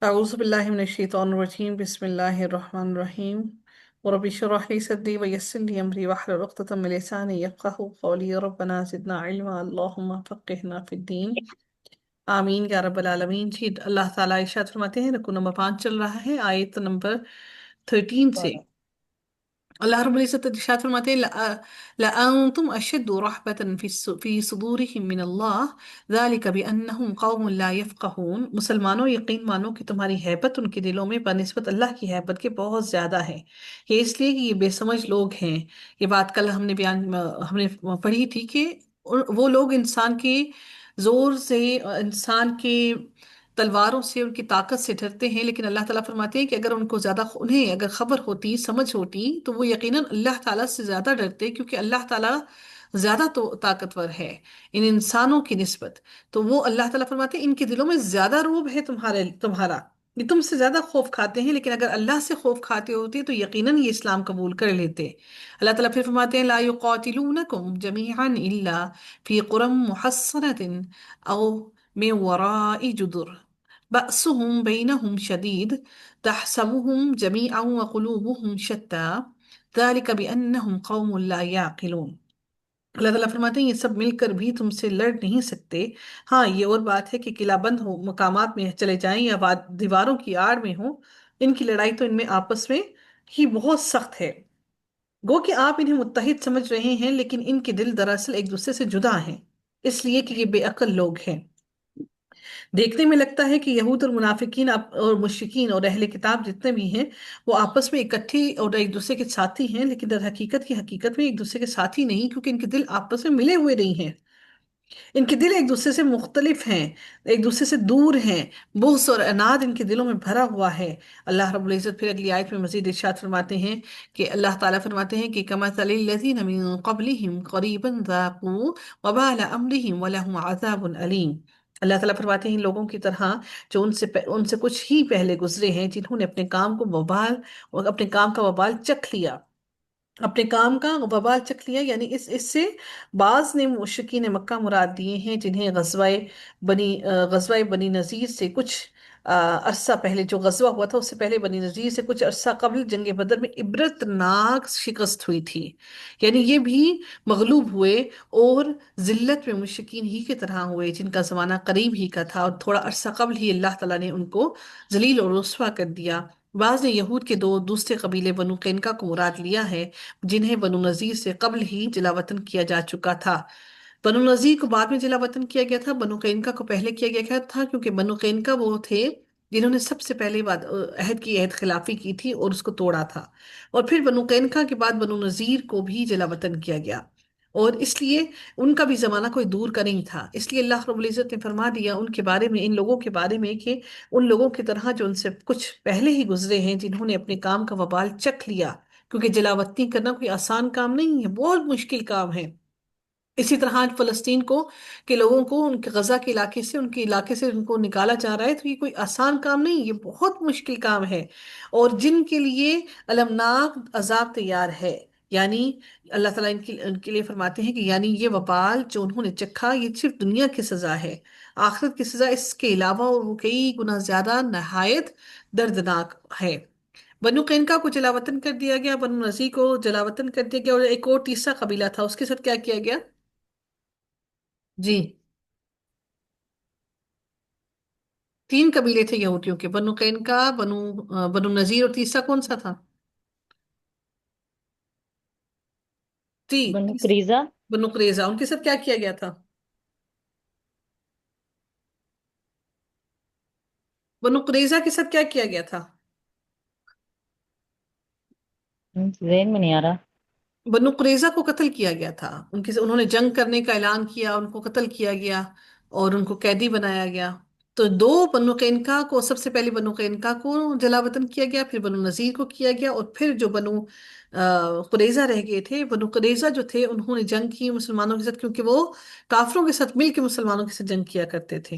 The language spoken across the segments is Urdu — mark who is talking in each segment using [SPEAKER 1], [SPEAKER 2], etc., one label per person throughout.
[SPEAKER 1] أعوذ بالله من الشيطان الرجيم بسم الله الرحمن الرحيم ورب اشرح لي صدري ويسر لي أمري واحلل عقدة من لساني يفقهوا قولي ربنا زدنا علما اللهم فقهنا في الدين آمین یا رب العالمین جی اللہ تعالیٰ ارشاد فرماتے ہیں رکو نمبر 5 چل رہا ہے آیت نمبر 13 سے اللہ رب العزت ارشاد فرماتے ہیں لأنتم أشد رهبة في صدورهم من الله ذلك بأنهم قوم لا يفقهون مسلمانوں یقین مانو کہ تمہاری ہیبت ان کے دلوں میں بنسبت اللہ کی ہیبت کے بہت زیادہ ہے یہ اس لیے کہ یہ بے سمجھ لوگ ہیں۔ یہ بات کل ہم نے پڑھی تھی کہ وہ لوگ انسان کے زور سے انسان کے تلواروں سے ان کی طاقت سے ڈرتے ہیں، لیکن اللہ تعالیٰ فرماتے ہیں کہ اگر ان کو انہیں اگر خبر ہوتی سمجھ ہوتی تو وہ یقیناً اللہ تعالیٰ سے زیادہ ڈرتے، کیونکہ اللہ تعالیٰ زیادہ تو طاقتور ہے ان انسانوں کی نسبت۔ تو وہ اللہ تعالیٰ فرماتے ہیں ان کے دلوں میں زیادہ روب ہے تمہارا، یہ تم سے زیادہ خوف کھاتے ہیں، لیکن اگر اللہ سے خوف کھاتے ہوتے تو یقیناً یہ اسلام قبول کر لیتے۔ اللہ تعالیٰ پھر فرماتے ہیں لا يقاتلونكم جميعا الا في قرى محصنة او من وراء جدر بأسهم بينهم شديد تحسبهم جميعا وقلوبهم شتى ذلك بأنهم قوم لا يعقلون۔ اللہ تعالیٰ فرماتے ہیں یہ سب مل کر بھی تم سے لڑ نہیں سکتے، ہاں یہ اور بات ہے کہ قلعہ بند ہو مقامات میں چلے جائیں یا دیواروں کی آڑ میں ہوں، ان کی لڑائی تو ان میں آپس میں ہی بہت سخت ہے۔ گو کہ آپ انہیں متحد سمجھ رہے ہیں لیکن ان کے دل دراصل ایک دوسرے سے جدا ہیں، اس لیے کہ یہ بے عقل لوگ ہیں۔ دیکھنے میں لگتا ہے کہ یہود اور منافقین اور مشرکین اور اہل کتاب جتنے بھی ہیں وہ آپس میں اکٹھے اور ایک دوسرے کے ساتھی ہیں، لیکن در حقیقت کی حقیقت میں ایک دوسرے کے ساتھی نہیں، کیونکہ ان کے دل آپس میں ملے ہوئے نہیں ہیں، ان کے دل ایک دوسرے سے مختلف ہیں، ایک دوسرے سے دور ہیں، بغض اور عناد ان کے دلوں میں بھرا ہوا ہے۔ اللہ رب العزت پھر اگلی آیت میں مزید ارشاد فرماتے ہیں کہ اللہ تعالیٰ فرماتے ہیں کہ کمثل الذین من قبلہم قریبا ذاقوا وبال امرہم ولہم عذاب علیم۔ اللہ تعالیٰ فرماتے ہیں ان لوگوں کی طرح جو ان سے کچھ ہی پہلے گزرے ہیں، جنہوں نے اپنے کام کو وبال اور اپنے کام کا وبال چکھ لیا، اپنے کام کا وبال چکھ لیا، یعنی اس سے بعض نے مشرکین مکہ مراد دیے ہیں جنہیں غزوہ بنی نذیر سے کچھ عرصہ پہلے، جو غزوہ ہوا تھا اس سے پہلے بنی نذیر سے کچھ عرصہ قبل جنگ بدر میں عبرتناک شکست ہوئی تھی، یعنی یہ بھی مغلوب ہوئے اور ذلت میں مشرکین ہی کی طرح ہوئے جن کا زمانہ قریب ہی کا تھا، اور تھوڑا عرصہ قبل ہی اللہ تعالیٰ نے ان کو ذلیل اور رسوا کر دیا۔ بعض نے یہود کے دو دوسرے قبیلے بنو قینقاع کو مراد لیا ہے جنہیں بنو نذیر سے قبل ہی جلا وطن کیا جا چکا تھا۔ بنو نذیر کو بعد میں جلا وطن کیا گیا تھا، بنو قینقاع کو پہلے کیا گیا تھا، کیونکہ بنو قینقاع وہ تھے جنہوں نے سب سے پہلے عہد خلافی کی تھی اور اس کو توڑا تھا، اور پھر بنو قینقاع کے بعد بنو نذیر کو بھی جلا وطن کیا گیا، اور اس لیے ان کا بھی زمانہ کوئی دور کا نہیں تھا۔ اس لیے اللہ رب العزت نے فرما دیا ان کے بارے میں، ان لوگوں کے بارے میں، کہ ان لوگوں کی طرح جو ان سے کچھ پہلے ہی گزرے ہیں جنہوں نے اپنے کام کا وبال چکھ لیا، کیونکہ جلاوطنی کرنا کوئی آسان کام نہیں ہے، بہت مشکل کام ہے۔ اسی طرح آج فلسطین کے لوگوں کو ان کے غزہ کے علاقے سے ان کو نکالا جا رہا ہے، تو یہ کوئی آسان کام نہیں، یہ بہت مشکل کام ہے، اور جن کے لیے المناک عذاب تیار ہے، یعنی اللہ تعالیٰ ان کے لیے فرماتے ہیں کہ یعنی یہ وبال جو انہوں نے چکھا یہ صرف دنیا کی سزا ہے، آخرت کی سزا اس کے علاوہ اور وہ کئی گنا زیادہ نہایت دردناک ہے۔ بنو قینقاع کو جلاوطن کر دیا گیا، بنو نذیر کو جلاوطن کر دیا گیا، اور ایک اور تیسرا قبیلہ تھا اس کے ساتھ کیا کیا گیا؟ جی، 3 قبیلے تھے یہودیوں کے، بنو قینقاع، بنو نذیر، اور تیسرا کون سا تھا؟ تی
[SPEAKER 2] بنو
[SPEAKER 1] تیس-
[SPEAKER 2] قریظہ۔
[SPEAKER 1] بنو قریظہ، ان کے ساتھ کیا کیا گیا تھا؟ بنو قریظہ کے ساتھ کیا کیا گیا تھا؟
[SPEAKER 2] ذہن میں نہیں آ رہا۔
[SPEAKER 1] بنو قریظہ کو قتل کیا گیا تھا، انہوں نے جنگ کرنے کا اعلان کیا، ان کو قتل کیا گیا اور ان کو قیدی بنایا گیا۔ تو دو بنو قینقاع کو، سب سے پہلے بنو قینقاع کو جلا وطن کیا گیا، پھر بنو نذیر کو کیا گیا، اور پھر جو بنو قریظہ رہ گئے تھے، بنو قریظہ جو تھے انہوں نے جنگ کی مسلمانوں کے ساتھ، کیونکہ وہ کافروں کے ساتھ مل کے مسلمانوں کے ساتھ جنگ کیا کرتے تھے،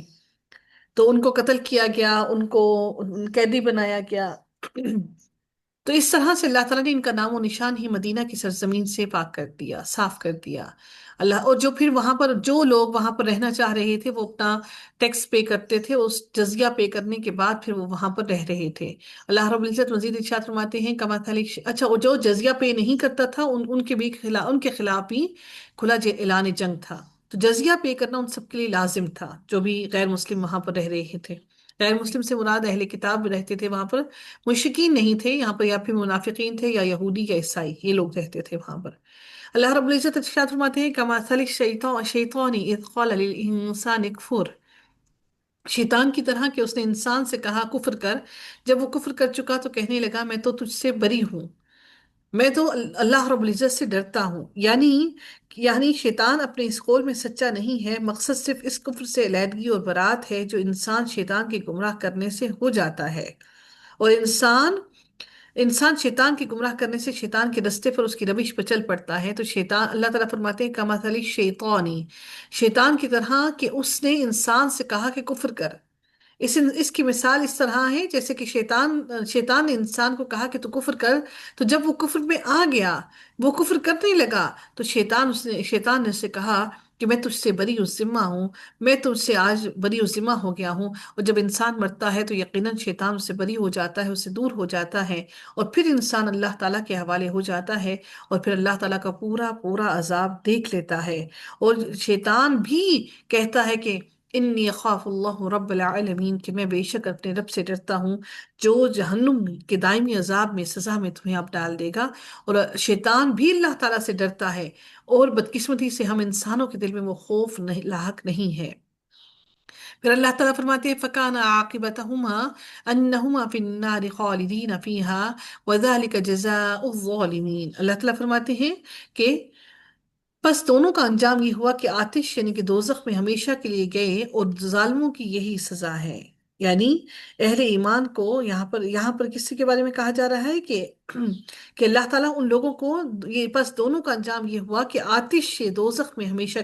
[SPEAKER 1] تو ان کو قتل کیا گیا، ان کو قیدی بنایا گیا۔ تو اس طرح سے اللہ تعالیٰ نے ان کا نام و نشان ہی مدینہ کی سرزمین سے پاک کر دیا، صاف کر دیا اللہ۔ اور جو پھر وہاں پر جو لوگ وہاں پر رہنا چاہ رہے تھے وہ اپنا ٹیکس پے کرتے تھے، اس جزیہ پے کرنے کے بعد پھر وہ وہاں پر رہ رہے تھے۔ اللہ رب العزت مزید ارشاد فرماتے ہیں کما اچھا، وہ جو جزیہ پے نہیں کرتا تھا ان کے خلاف بھی کھلا اعلان جنگ تھا۔ تو جزیہ پے کرنا ان سب کے لیے لازم تھا جو بھی غیر مسلم وہاں پر رہ رہے تھے۔ غیر مسلم سے مراد اہل کتاب بھی رہتے تھے وہاں پر، مشرکین نہیں تھے یہاں پر، یا پھر منافقین تھے یا یہودی یا عیسائی، یہ لوگ رہتے تھے وہاں پر۔ اللہ رب العزت ارشاد فرماتے ہیں کمثل الشیطان اذ قال للانسان اکفر، شیطان کی طرح کہ اس نے انسان سے کہا کفر کر، جب وہ کفر کر چکا تو کہنے لگا میں تو تجھ سے بری ہوں، میں تو اللہ رب العزت سے ڈرتا ہوں۔ یعنی شیطان اپنے اس قول میں سچا نہیں ہے، مقصد صرف اس کفر سے علیحدگی اور برات ہے جو انسان شیطان کے گمراہ کرنے سے ہو جاتا ہے۔ اور انسان شیطان کے گمراہ کرنے سے شیطان کے رستے پر اس کی روش پر چل پڑتا ہے۔ تو شیطان، اللہ تعالیٰ فرماتے ہیں کمثل شیطانی، شیطان کی طرح کہ اس نے انسان سے کہا کہ کفر کر۔ اس کی مثال اس طرح ہے جیسے کہ شیطان نے انسان کو کہا کہ تو کفر کر، تو جب وہ کفر میں آ گیا، وہ کفر کرنے لگا، تو شیطان نے اسے کہا کہ میں تجھ سے بری الذمہ ہوں، میں تجھ سے آج بری الذمہ ہو گیا ہوں۔ اور جب انسان مرتا ہے تو یقیناً شیطان اس سے بری ہو جاتا ہے، اس سے دور ہو جاتا ہے، اور پھر انسان اللہ تعالیٰ کے حوالے ہو جاتا ہے، اور پھر اللہ تعالیٰ کا پورا پورا عذاب دیکھ لیتا ہے۔ اور شیطان بھی کہتا ہے کہ انی اخاف اللہ رب العالمین، کہ میں بے شک اپنے رب سے ڈرتا ہوں جو جہنم کے دائمی عذاب میں سزا میں تمہیں اب ڈال دے گا۔ اور شیطان بھی اللہ تعالیٰ سے ڈرتا ہے، اور بدقسمتی سے ہم انسانوں کے دل میں وہ خوف نہیں لاحق نہیں ہے۔ پھر اللہ تعالیٰ فرماتے ہیں فَكَانَ عَاقِبَتَهُمَا أَنَّهُمَا فِي النَّارِ خَالِدِينَ فِيهَا وَذَلِكَ جَزَاءُ الظَّالِمِينَ۔ اللہ تعالیٰ فرماتے ہیں کہ بس دونوں کا انجام یہ ہوا کہ آتش یعنی کہ دوزخ میں ہمیشہ کے لیے گئے، اور ظالموں کی یہی سزا ہے۔ یعنی اہل ایمان کو یہاں پر کسی کے بارے میں کہا جا رہا ہے کہ اللہ تعالیٰ ان لوگوں کو، یہ بس دونوں کا انجام یہ ہوا کہ آتش سے دوزخ میں ہمیشہ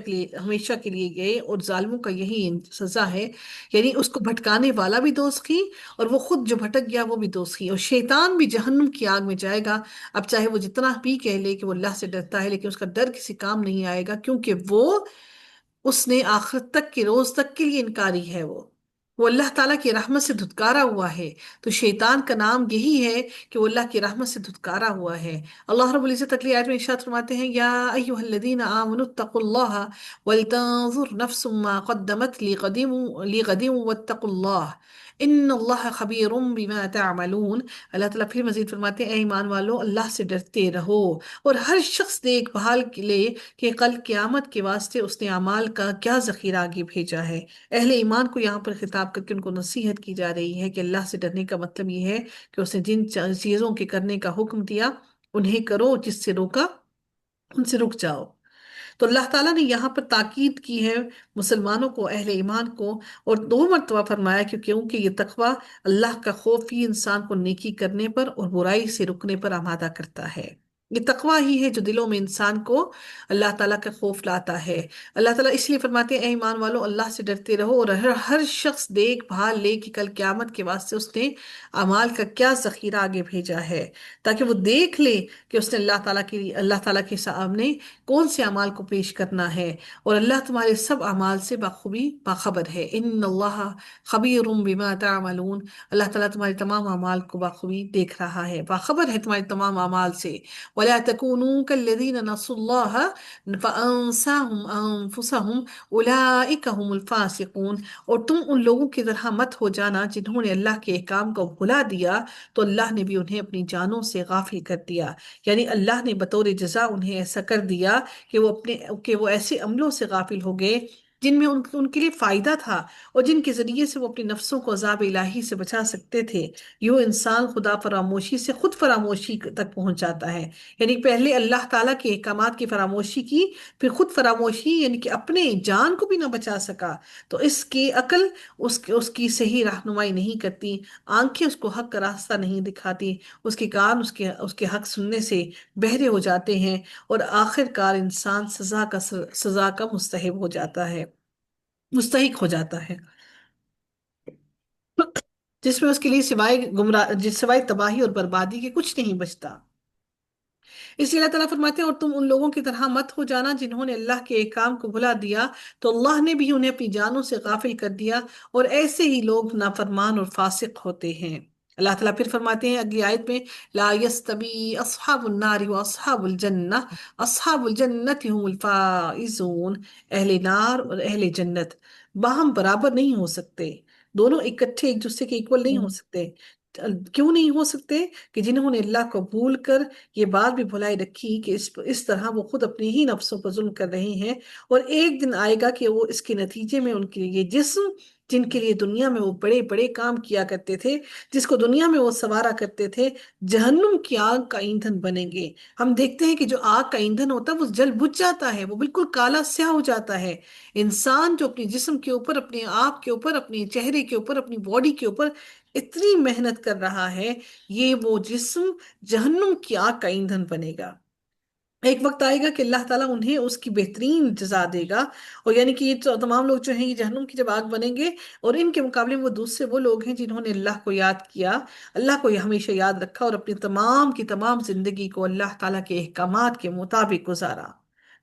[SPEAKER 1] کے لیے گئے، اور ظالموں کا یہی سزا ہے۔ یعنی اس کو بھٹکانے والا بھی دوزخی، اور وہ خود جو بھٹک گیا وہ بھی دوزخی، اور شیطان بھی جہنم کی آگ میں جائے گا۔ اب چاہے وہ جتنا بھی کہہ لے کہ وہ اللہ سے ڈرتا ہے، لیکن اس کا ڈر کسی کام نہیں آئے گا، کیونکہ اس نے آخرت تک کے روز تک کے لیے انکاری ہے، وہ اللہ تعالیٰ کی رحمت سے دھتکارا ہوا ہے۔ تو شیطان کا نام یہی ہے کہ وہ اللہ کی رحمت سے دھتکارا ہوا ہے۔ اللہ رب العزت اگلی آیت میں ارشاد فرماتے ہیں یا ایھا الذین آمنوا اتقوا اللہ ولتنظر نفس ما قدمت لغد واتقوا اللہ ان اللہ خبیر بما تعملون۔ اللہ تعالیٰ پھر مزید فرماتے ہیں اے ایمان والو، اللہ سے ڈرتے رہو، اور ہر شخص دیکھ بھال لے کہ کل قیامت کے واسطے اس نے اعمال کا کیا ذخیرہ آگے بھیجا ہے۔ اہل ایمان کو یہاں پر خطاب کر کے ان کو نصیحت کی جا رہی ہے کہ اللہ سے ڈرنے کا مطلب یہ ہے کہ اس نے جن چیزوں کے کرنے کا حکم دیا انہیں کرو، جس سے روکا ان سے رک جاؤ۔ تو اللہ تعالیٰ نے یہاں پر تاکید کی ہے مسلمانوں کو، اہل ایمان کو، اور 2 مرتبہ فرمایا کیونکہ یہ تقوی، اللہ کا خوف ہی انسان کو نیکی کرنے پر اور برائی سے رکنے پر آمادہ کرتا ہے۔ یہ تقوی ہی ہے جو دلوں میں انسان کو اللہ تعالیٰ کا خوف لاتا ہے۔ اللہ تعالیٰ اس لیے فرماتے ہیں اے ایمان والو، اللہ سے ڈرتے رہو، اور ہر شخص دیکھ بھال لے کہ کل قیامت کے واسطے اس نے اعمال کا کیا ذخیرہ آگے بھیجا ہے، تاکہ وہ دیکھ لے کہ اس نے اللہ تعالیٰ کے سامنے کون سے اعمال کو پیش کرنا ہے۔ اور اللہ تمہارے سب اعمال سے بخوبی باخبر ہے، ان اللہ خبیر بما تعملون، اللہ تعالیٰ تمہارے تمام اعمال کو بخوبی دیکھ رہا ہے، باخبر ہے تمہارے تمام اعمال سے۔ ولا تكونوا كالذين نسوا الله فانساهم انفسهم اولئك هم الفاسقون، اور تم ان لوگوں کی طرح مت ہو جانا جنہوں نے اللہ کے احکام کو بھلا دیا تو اللہ نے بھی انہیں اپنی جانوں سے غافل کر دیا۔ یعنی اللہ نے بطور جزا انہیں ایسا کر دیا کہ وہ ایسے عملوں سے غافل ہو گئے جن میں ان کے لیے فائدہ تھا، اور جن کے ذریعے سے وہ اپنی نفسوں کو عذاب الہی سے بچا سکتے تھے۔ یوں انسان خدا فراموشی سے خود فراموشی تک پہنچ جاتا ہے۔ یعنی پہلے اللہ تعالیٰ کے احکامات کی فراموشی کی، پھر خود فراموشی، یعنی کہ اپنے جان کو بھی نہ بچا سکا۔ تو اس کی عقل اس کی صحیح رہنمائی نہیں کرتی، آنکھیں اس کو حق کا راستہ نہیں دکھاتی، اس کے کان اس کے حق سننے سے بہرے ہو جاتے ہیں، اور آخر کار انسان سزا کا مستحق ہو جاتا ہے۔ جس میں اس کے لیے سوائے گمراہ سوائے تباہی اور بربادی کے کچھ نہیں بچتا۔ اس لیے اللہ تعالیٰ فرماتے ہیں اور تم ان لوگوں کی طرح مت ہو جانا جنہوں نے اللہ کے احکام کو بھلا دیا تو اللہ نے بھی انہیں اپنی جانوں سے غافل کر دیا، اور ایسے ہی لوگ نافرمان اور فاسق ہوتے ہیں۔ اللہ تعالیٰ پھر فرماتے ہیں اگلی آیت میں، لا يستوی اصحاب النار و اصحاب الجنہ، اصحاب الجنت هم الفائزون، اہل نار اور اہل جنت باہم برابر نہیں ہو سکتے، دونوں اکٹھے ایک دوسرے کے ایکول نہیں ہو
[SPEAKER 2] ہوں،
[SPEAKER 1] سکتے۔ کیوں نہیں ہو سکتے؟ کہ جنہوں نے اللہ کو بھول کر یہ بات بھی بھلائی رکھی کہ اس طرح وہ خود اپنے ہی نفسوں پر ظلم کر رہے ہیں، اور ایک دن آئے گا کہ وہ اس کے نتیجے میں ان کے لیے یہ جسم جن کے لیے دنیا میں وہ بڑے بڑے کام کیا کرتے تھے، جس کو دنیا میں وہ سوارا کرتے تھے، جہنم کی آگ کا ایندھن بنیں گے۔ ہم دیکھتے ہیں کہ جو آگ کا ایندھن ہوتا ہے وہ جل بجھ جاتا ہے، وہ بالکل کالا سیاہ ہو جاتا ہے۔ انسان جو اپنے جسم کے اوپر، اپنے آپ کے اوپر، اپنے چہرے کے اوپر، اپنی باڈی کے اوپر اتنی محنت کر رہا ہے، یہ وہ جسم جہنم کی آگ کا ایندھن بنے گا۔ ایک وقت آئے گا کہ اللہ تعالیٰ انہیں اس کی بہترین جزا دے گا، اور یعنی کہ یہ تمام لوگ جو ہیں یہ جہنم کی جب آگ بنیں گے، اور ان کے مقابلے میں وہ دوسرے وہ لوگ ہیں جنہوں نے اللہ کو یاد کیا، اللہ کو یہ ہمیشہ یاد رکھا، اور اپنی تمام کی تمام زندگی کو اللہ تعالیٰ کے احکامات کے مطابق گزارا،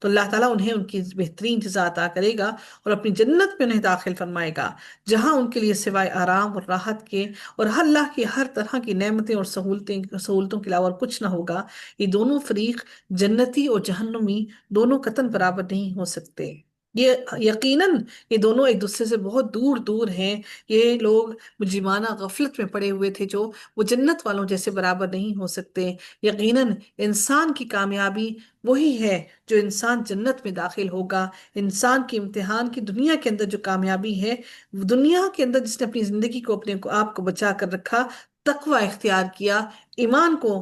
[SPEAKER 1] تو اللہ تعالیٰ انہیں ان کی بہترین جزا عطا کرے گا اور اپنی جنت میں انہیں داخل فرمائے گا، جہاں ان کے لیے سوائے آرام اور راحت کے اور اللہ کی ہر طرح کی نعمتیں اور سہولتوں کے علاوہ اور کچھ نہ ہوگا۔ یہ دونوں فریق، جنتی اور جہنمی، دونوں قطعاً برابر نہیں ہو سکتے۔ یہ یقیناً یہ دونوں ایک دوسرے سے بہت دور دور ہیں۔ یہ لوگ مجرمانہ غفلت میں پڑے ہوئے تھے جو وہ جنت والوں جیسے برابر نہیں ہو سکتے۔ یقیناً انسان کی کامیابی وہی ہے جو انسان جنت میں داخل ہوگا۔ انسان کی امتحان کی دنیا کے اندر جو کامیابی ہے، دنیا کے اندر جس نے اپنی زندگی کو اپنے آپ کو بچا کر رکھا، تقوی اختیار کیا، ایمان کو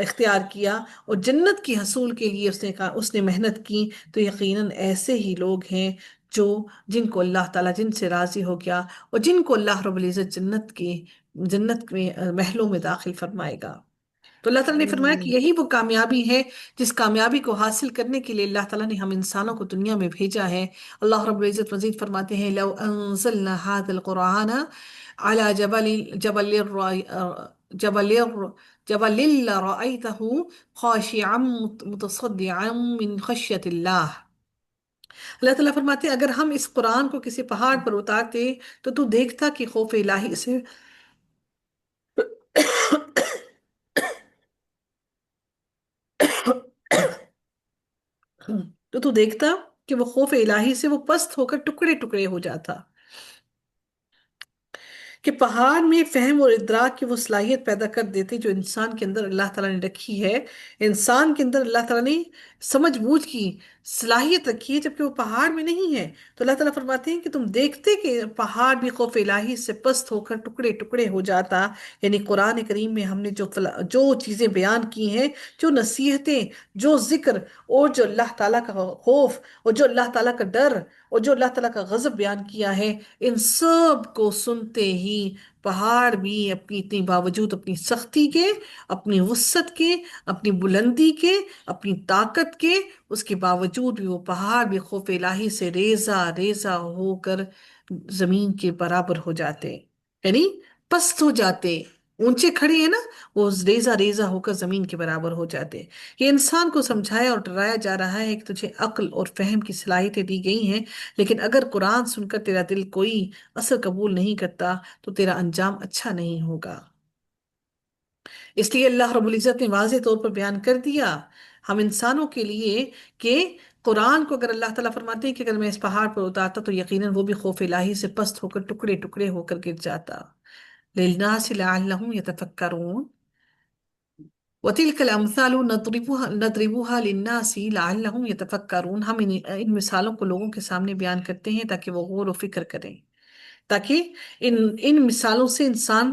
[SPEAKER 1] اختیار کیا، اور جنت کی حصول کے لیے اس نے محنت کی، تو یقیناً ایسے ہی لوگ ہیں جو جن کو اللہ تعالیٰ جن سے راضی ہو گیا، اور جن کو اللہ رب العزت جنت میں محلوں میں داخل فرمائے گا۔ تو اللہ تعالیٰ نے فرمایا کہ یہی وہ کامیابی ہے جس کامیابی کو حاصل کرنے کے لیے اللہ تعالیٰ نے ہم انسانوں کو دنیا میں بھیجا ہے۔ اللہ رب العزت مزید فرماتے ہیں، لو انزلنا هذا القرآن على جبل جبل جبل لرأيته خاشعا متصدعا من خشية اللہ۔ اللہ تعالیٰ فرماتے ہیں اگر ہم اس قرآن کو کسی پہاڑ پر اتارتے تو دیکھتا کہ خوف الہی سے تو دیکھتا کہ وہ خوف الہی سے وہ پست ہو کر ٹکڑے ٹکڑے ہو جاتا، کہ پہاڑ میں فہم اور ادراک کی وہ صلاحیت پیدا کر دیتے جو انسان کے اندر اللہ تعالیٰ نے رکھی ہے۔ انسان کے اندر اللہ تعالیٰ نے سمجھ بوجھ کی صلاحیت رکھی ہے، جبکہ وہ پہاڑ میں نہیں ہے۔ تو اللہ تعالیٰ فرماتے ہیں کہ تم دیکھتے کہ پہاڑ بھی خوف الہی سے پست ہو کر ٹکڑے ٹکڑے ہو جاتا۔ یعنی قرآن کریم میں ہم نے جو چیزیں بیان کی ہیں، جو نصیحتیں، جو ذکر، اور جو اللہ تعالیٰ کا خوف، اور جو اللہ تعالیٰ کا ڈر، اور جو اللہ تعالیٰ کا غضب بیان کیا ہے، ان سب کو سنتے ہی پہاڑ بھی اپنی اتنی باوجود اپنی سختی کے، اپنی وسعت کے، اپنی بلندی کے، اپنی طاقت کے، اس کے باوجود بھی وہ پہاڑ بھی خوف الہی سے ریزہ ریزہ ہو کر زمین کے برابر ہو جاتے، یعنی پست ہو جاتے۔ اونچے کھڑے ہیں نا، وہ ریزہ ریزہ ہو کر زمین کے برابر ہو جاتے۔ یہ انسان کو سمجھایا اور ڈرایا جا رہا ہے کہ تجھے عقل اور فہم کی صلاحیتیں دی گئی ہیں، لیکن اگر قرآن سن کر تیرا دل کوئی اثر قبول نہیں کرتا تو تیرا انجام اچھا نہیں ہوگا۔ اس لیے اللہ رب العزت نے واضح طور پر بیان کر دیا ہم انسانوں کے لیے کہ قرآن کو اگر اللہ تعالیٰ فرماتے ہیں کہ اگر میں اس پہاڑ پر اتارتا تو یقیناً وہ بھی خوف الہی سے پست ہو کر ٹکڑے ٹکڑے ہو کر گر جاتا۔ لِلنَّاسِ لَعَلَّهُمْ يَتَفَكَّرُونَ وَتِلْكَ الْأَمْثَالُ نَضْرِبُهَا لِلنَّاسِ لَعَلَّهُمْ يَتَفَكَّرُونَ، ہم ان مثالوں کو لوگوں کے سامنے بیان کرتے ہیں تاکہ وہ غور و فکر کریں، تاکہ ان مثالوں سے انسان